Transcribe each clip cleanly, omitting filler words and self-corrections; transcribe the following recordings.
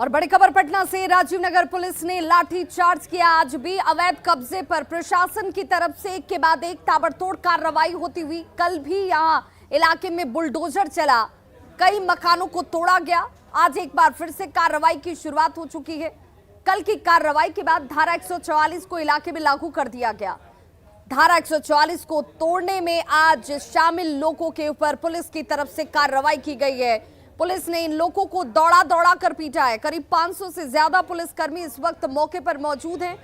और बड़ी खबर पटना से, राजीव नगर पुलिस ने लाठी चार्ज किया। आज भी अवैध कब्जे पर प्रशासन की तरफ से एक के बाद एक ताबड़तोड़ कार्रवाई होती हुई। कल भी यहां इलाके में बुलडोजर चला, कई मकानों को तोड़ा गया। आज एक बार फिर से कार्रवाई की शुरुआत हो चुकी है। कल की कार्रवाई के बाद धारा 144 को इलाके में लागू कर दिया गया। धारा 144 को तोड़ने में आज शामिल लोगों के ऊपर पुलिस की तरफ से कार्रवाई की गई है। पुलिस ने इन लोगों को दौड़ा दौड़ा कर पीटा है। करीब 500 से ज्यादा पुलिसकर्मी इस वक्त मौके पर मौजूद हैं।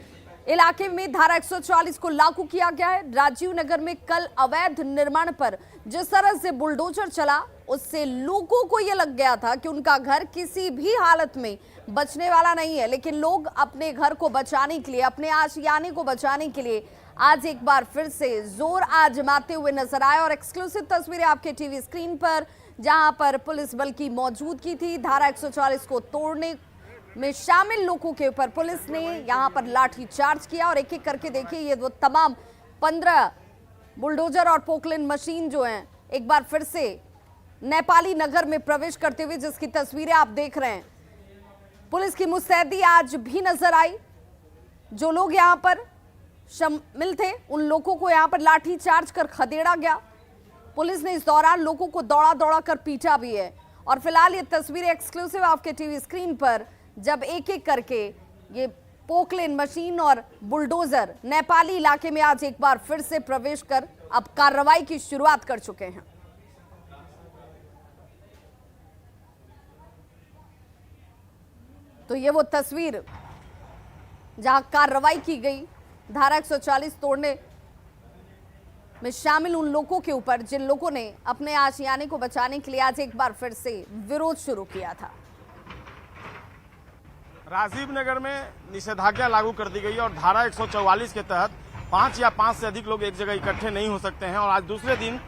इलाके में धारा 144 को लागू किया गया है। राजीव नगर में कल अवैध निर्माण पर जिस तरह से बुलडोजर चला, उससे लोगों को यह लग गया था कि उनका घर किसी भी हालत में बचने वाला नहीं है। लेकिन लोग अपने घर को बचाने के लिए, अपने आशियाने को बचाने के लिए आज एक बार फिर से जोर आजमाते हुए नजर आए। और एक्सक्लूसिव तस्वीरें आपके टीवी स्क्रीन पर, जहां पर पुलिस बल की मौजूदगी थी। धारा 144 को तोड़ने में शामिल लोगों के ऊपर पुलिस ने यहां पर लाठी चार्ज किया। और एक एक करके देखिए, ये वो तमाम 15 बुलडोजर और पोकलिन मशीन जो हैं, एक बार फिर से नेपाली नगर में प्रवेश करते हुए, जिसकी तस्वीरें आप देख रहे हैं। पुलिस की मुस्तैदी आज भी नजर आई। जो लोग यहां पर शामिल थे, उन लोगों को यहां पर लाठी चार्ज कर खदेड़ा गया। पुलिस ने इस दौरान लोगों को दौड़ा दौड़ा कर पीटा भी है। और फिलहाल ये तस्वीरें एक्सक्लूसिव आपके टीवी स्क्रीन पर, जब एक एक करके ये पोकलेन मशीन और बुलडोजर नेपाली इलाके में आज एक बार फिर से प्रवेश कर अब कार्रवाई की शुरुआत कर चुके हैं। तो ये वो तस्वीर जहां कार्रवाई की गई धारा 144 तोड़ने में शामिल उन लोगों के ऊपर, जिन लोगों ने अपने आशियाने को बचाने के लिए आज एक बार फिर से विरोध शुरू किया था। राजीव नगर में निषेधाज्ञा लागू कर दी गई और धारा 144 के तहत 5 या 5 से अधिक लोग एक जगह इकट्ठे नहीं हो सकते हैं। और आज दूसरे दिन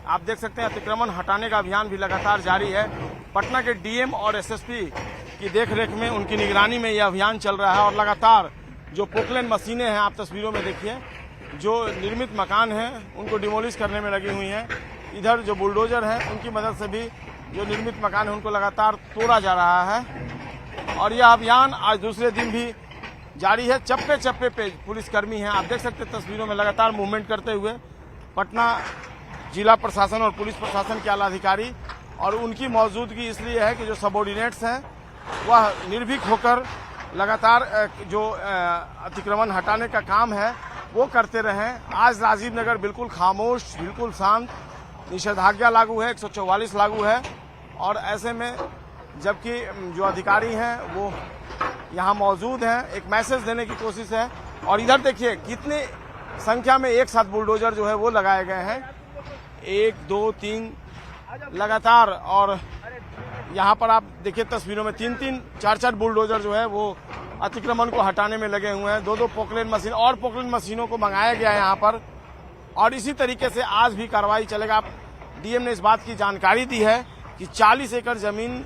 आप देख सकते हैं अतिक्रमण हटाने का अभियान भी लगातार जारी है। पटना के डीएम और एसएसपी की देखरेख में, उनकी निगरानी में यह अभियान चल रहा है। और लगातार जो पोकलेन मशीनें हैं, आप तस्वीरों में देखिए, जो निर्मित मकान हैं उनको डिमोलिश करने में लगी हुई हैं। इधर जो बुलडोजर हैं, उनकी मदद से भी जो निर्मित मकान है उनको लगातार तोड़ा जा रहा है। और यह अभियान आज दूसरे दिन भी जारी है। चप्पे चप्पे पे पुलिसकर्मी हैं, आप देख सकते हैं तस्वीरों में, लगातार मूवमेंट करते हुए पटना जिला प्रशासन और पुलिस प्रशासन के आला अधिकारी। और उनकी मौजूदगी इसलिए है कि जो सबऑर्डिनेट्स हैं वह निर्भीक होकर लगातार जो अतिक्रमण हटाने का काम है वो करते रहें। आज राजीव नगर बिल्कुल खामोश, बिल्कुल शांत, निषेधाज्ञा लागू है, 144 लागू है। और ऐसे में जबकि जो अधिकारी हैं वो यहाँ मौजूद हैं, एक मैसेज देने की कोशिश है। और इधर देखिए कितने संख्या में एक साथ बुलडोजर जो है वो लगाए गए हैं, 1 2 3 लगातार। और यहाँ पर आप देखिए तस्वीरों में 3-3 4-4 बुलडोजर जो है वो अतिक्रमण को हटाने में लगे हुए हैं। 2-2 पोकलेन मशीन और पोकलेन मशीनों को मंगाया गया है यहाँ पर। और इसी तरीके से आज भी कार्रवाई चलेगा। डीएम ने इस बात की जानकारी दी है कि 40 एकड़ जमीन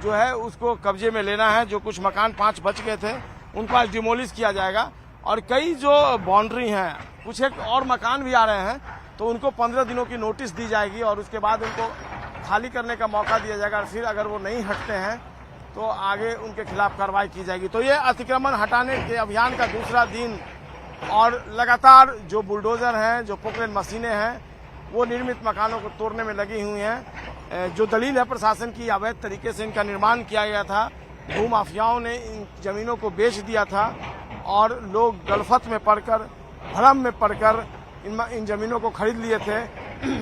जो है उसको कब्जे में लेना है। जो कुछ मकान 5 बच गए थे उनको आज डिमोलिश किया जाएगा। और कई जो बाउंड्री हैं, कुछ एक और मकान भी आ रहे हैं, तो उनको 15 दिनों की नोटिस दी जाएगी और उसके बाद उनको खाली करने का मौका दिया जाएगा। फिर अगर वो नहीं हटते हैं तो आगे उनके खिलाफ कार्रवाई की जाएगी। तो ये अतिक्रमण हटाने के अभियान का दूसरा दिन। और लगातार जो बुलडोजर हैं, जो पोकलेन मशीनें हैं, वो निर्मित मकानों को तोड़ने में लगी हुई हैं। जो दलील है प्रशासन की, अवैध तरीके से इनका निर्माण किया गया था, भूमाफियाओं ने इन जमीनों को बेच दिया था और लोग गलफत में पड़कर, भ्रम में पड़कर इन जमीनों को खरीद लिए थे।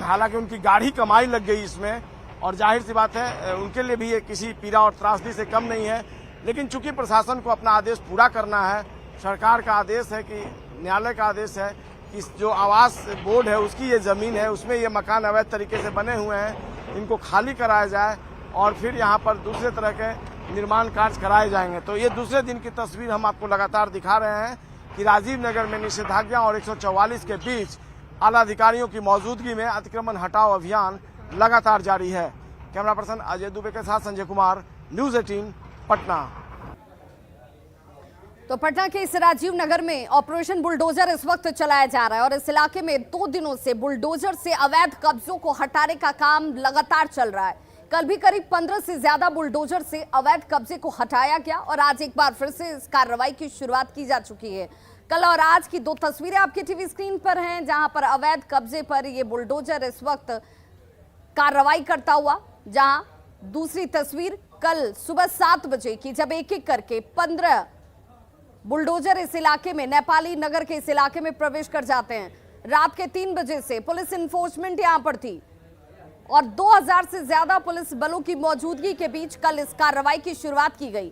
हालांकि उनकी गाढ़ी कमाई लग गई इसमें, और जाहिर सी बात है उनके लिए भी ये किसी पीड़ा और त्रासदी से कम नहीं है। लेकिन चूंकि प्रशासन को अपना आदेश पूरा करना है, सरकार का आदेश है कि न्यायालय का आदेश है कि जो आवास बोर्ड है उसकी ये जमीन है, उसमें ये मकान अवैध तरीके से बने हुए हैं, इनको खाली कराया जाए और फिर यहाँ पर दूसरे तरह के निर्माण कार्य कराए जाएंगे। तो ये दूसरे दिन की तस्वीर हम आपको लगातार दिखा रहे हैं कि राजीव नगर में निषेधाज्ञा और 144 के बीच आला अधिकारियों की मौजूदगी में अतिक्रमण हटाओ अभियान लगातार जारी है। कैमरा पर्सन अजय दुबे के साथ संजय कुमार, न्यूज़ 18 पटना। तो पटना के इस राजीव नगर में ऑपरेशन बुलडोजर इस वक्त चलाया जा रहा है और इस इलाके में 2 दिनों से बुलडोजर से अवैध कब्जों को हटाने का काम लगातार चल रहा है। कल भी करीब 15 से ज्यादा बुलडोजर से अवैध कब्जे को हटाया गया और आज एक बार फिर से इस कार्रवाई की शुरुआत की जा चुकी है। कल और आज की दो तस्वीरें आपके टीवी स्क्रीन पर हैं, जहां पर अवैध कब्जे पर ये बुलडोजर इस वक्त कार्रवाई करता हुआ, जहां दूसरी तस्वीर कल सुबह 7 बजे की, जब एक एक करके 15 बुलडोजर इस इलाके में, नेपाली नगर के इस इलाके में प्रवेश कर जाते हैं। रात के 3 बजे से पुलिस इन्फोर्समेंट यहां पर थी और 2000 से ज्यादा पुलिस बलों की मौजूदगी के बीच कल इस कार्रवाई की शुरुआत की गई।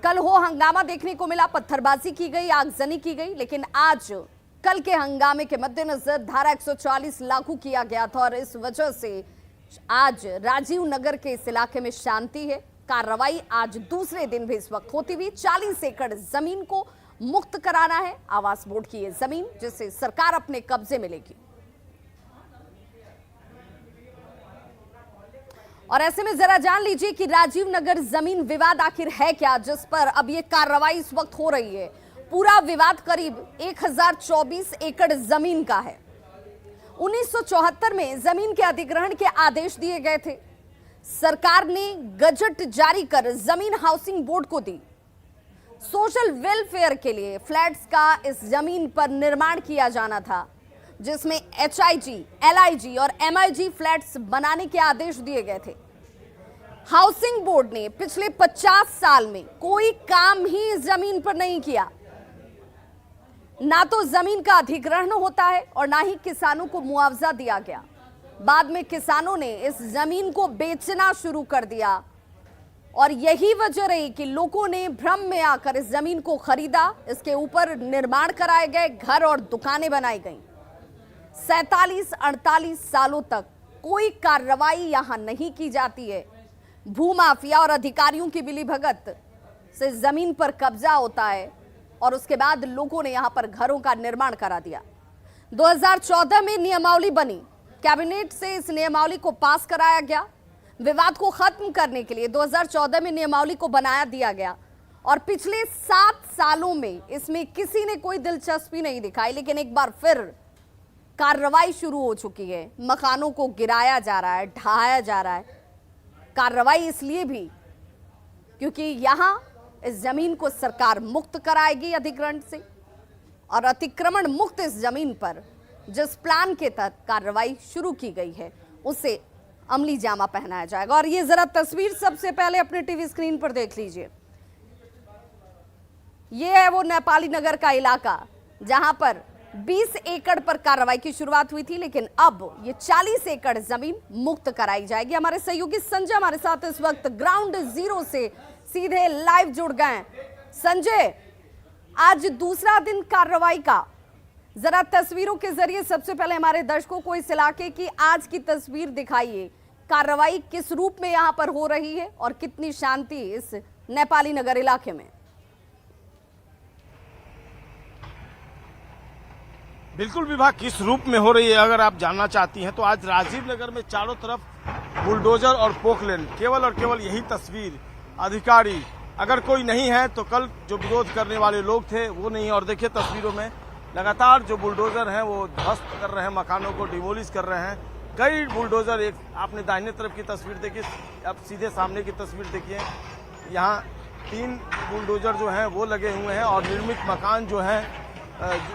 कल हो हंगामा देखने को मिला, पत्थरबाजी की गई, आगजनी की गई, लेकिन आज कल के हंगामे के मद्देनजर धारा 144 लागू किया गया था और इस वजह से आज राजीव नगर के इस इलाके में शांति है। कार्रवाई आज दूसरे दिन भी इस वक्त होती हुई 40 एकड़ जमीन को मुक्त कराना है, आवास बोर्ड की ये जमीन जिसे सरकार अपने कब्जे में लेगी। और ऐसे में जरा जान लीजिए कि राजीव नगर जमीन विवाद आखिर है क्या, जिस पर अब ये कार्रवाई इस वक्त हो रही है। पूरा विवाद करीब 1024 एकड़ जमीन का है। 1974 में जमीन के अधिग्रहण के आदेश दिए गए थे। सरकार ने गजट जारी कर जमीन हाउसिंग बोर्ड को दी। सोशल वेलफेयर के लिए फ्लैट्स का इस जमीन पर निर्माण किया जाना था, जिसमें HIG, LIG और MIG फ्लैट्स बनाने के आदेश दिए गए थे। हाउसिंग बोर्ड ने पिछले 50 साल में कोई काम ही इस जमीन पर नहीं किया। ना तो जमीन का अधिग्रहण होता है और ना ही किसानों को मुआवजा दिया गया। बाद में किसानों ने इस जमीन को बेचना शुरू कर दिया और यही वजह रही कि लोगों ने भ्रम में आकर इस जमीन को खरीदा। इसके ऊपर निर्माण कराए गए, घर और दुकानें बनाई गईं। 47-48 सालों तक कोई कार्रवाई यहां नहीं की जाती है। भूमाफिया और अधिकारियों की मिलीभगत से जमीन पर कब्जा होता है और उसके बाद लोगों ने यहां पर घरों का निर्माण करा दिया। 2014 में नियमावली बनी, कैबिनेट से इस नियमावली को पास कराया गया। विवाद को खत्म करने के लिए 2014 में नियमावली को बनाया दिया गया और पिछले 7 सालों में इसमें किसी ने कोई दिलचस्पी नहीं दिखाई। लेकिन एक बार फिर कार्रवाई शुरू हो चुकी है। मकानों को गिराया जा रहा है, ढहाया जा रहा है। कार्रवाई इसलिए भी क्योंकि यहां इस जमीन को सरकार मुक्त कराएगी अधिग्रहण से और अतिक्रमण मुक्त इस जमीन पर जिस प्लान के तहत कार्रवाई शुरू की गई है उसे अमली जामा पहनाया जाएगा। और ये जरा तस्वीर सबसे पहले अपने टीवी स्क्रीन पर देख लीजिए। ये है वो नेपाली नगर का इलाका जहां पर 20 एकड़ पर कार्रवाई की शुरुआत हुई थी, लेकिन अब ये 40 एकड़ जमीन मुक्त कराई जाएगी। हमारे सहयोगी संजय हमारे साथ इस वक्त ग्राउंड जीरो से सीधे लाइव जुड़ गए। संजय, आज दूसरा दिन कार्रवाई का, जरा तस्वीरों के जरिए सबसे पहले हमारे दर्शकों को इस इलाके की आज की तस्वीर दिखाइए। कार्रवाई किस रूप में यहां पर हो रही है और कितनी शांति इस नेपाली नगर इलाके में? बिल्कुल विभाग किस रूप में हो रही है अगर आप जानना चाहती हैं तो आज राजीव नगर में चारों तरफ बुलडोजर और पोकलेन, केवल और केवल यही तस्वीर। अधिकारी अगर कोई नहीं है तो कल जो विरोध करने वाले लोग थे वो नहीं है। और देखिए तस्वीरों में लगातार जो बुलडोजर हैं वो ध्वस्त कर रहे हैं, मकानों को डिमोलिश कर रहे हैं। कई बुलडोजर, एक आपने दाहिने तरफ की तस्वीर देखी, अब सीधे सामने की तस्वीर देखिए। यहाँ 3 बुलडोजर जो हैं वो लगे हुए हैं और निर्मित मकान जो हैं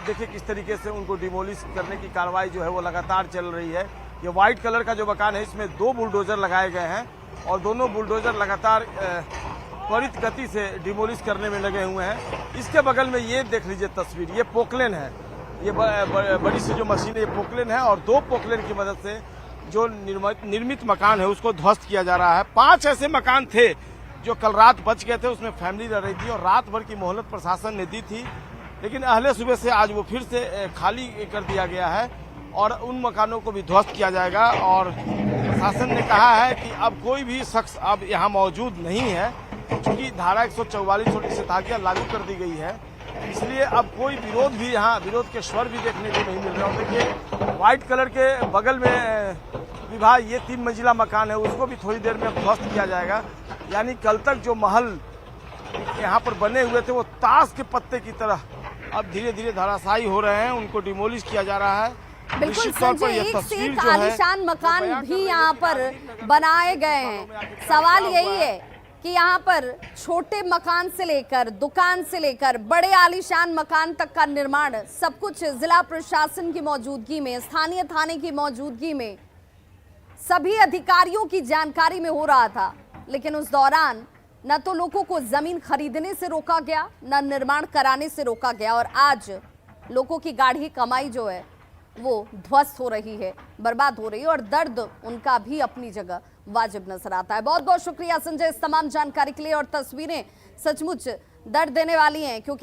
देखिए किस तरीके से उनको डिमोलिश करने की कार्रवाई जो है वो लगातार चल रही है। ये व्हाइट कलर का जो मकान है इसमें 2 बुलडोजर लगाए गए हैं और दोनों बुलडोजर लगातार त्वरित गति से डिमोलिश करने में लगे हुए हैं। इसके बगल में ये देख लीजिए तस्वीर, ये पोकलेन है, ये बड़ी सी जो मशीन है ये पोकलेन है और 2 पोकलेन की मदद से जो निर्मित मकान है उसको ध्वस्त किया जा रहा है। 5 ऐसे मकान थे जो कल रात बच गए थे, उसमें फैमिली रह रही थी और रात भर की मोहलत प्रशासन ने दी थी, लेकिन अहले सुबह से आज वो फिर से खाली कर दिया गया है और उन मकानों को भी ध्वस्त किया जाएगा। और प्रशासन ने कहा है कि अब कोई भी शख्स अब यहाँ मौजूद नहीं है, क्योंकि धारा 144 और निषेधाज्ञा लागू कर दी गई है, इसलिए अब कोई विरोध भी, यहाँ विरोध के स्वर भी देखने को नहीं मिल रहे। और देखिए व्हाइट कलर के बगल में विभाग ये 3 मंजिला मकान है, उसको भी थोड़ी देर में ध्वस्त किया जाएगा। यानी कल तक जो महल यहाँ पर बने हुए थे वो ताश के पत्ते की तरह अब धीरे धीरे धराशायी हो रहे हैं, उनको डिमोलिश किया जा रहा है। बिल्कुल निश्चित तौर पर संजय, यह एक से तस्वीर एक जो है आलीशान वो मकान बयां भी कर रही है यहाँ कि पर राजनीतिक बनाए नगर गए में हैं। आखिर सवाल क्या यही हुआ है कि यहाँ पर छोटे मकान से लेकर दुकान से लेकर बड़े आलीशान मकान तक का निर्माण सब कुछ जिला प्रशासन की मौजूदगी में, स्थानीय थाने की मौजूदगी में, सभी अधिकारियों की जानकारी में हो रहा था। लेकिन उस दौरान न तो लोगों को जमीन खरीदने से रोका गया, न निर्माण कराने से रोका गया, और आज लोगों की गाढ़ी कमाई जो है वो ध्वस्त हो रही है, बर्बाद हो रही है, और दर्द उनका भी अपनी जगह वाजिब नजर आता है। बहुत बहुत शुक्रिया संजय इस तमाम जानकारी के लिए, और तस्वीरें सचमुच दर्द देने वाली हैं क्योंकि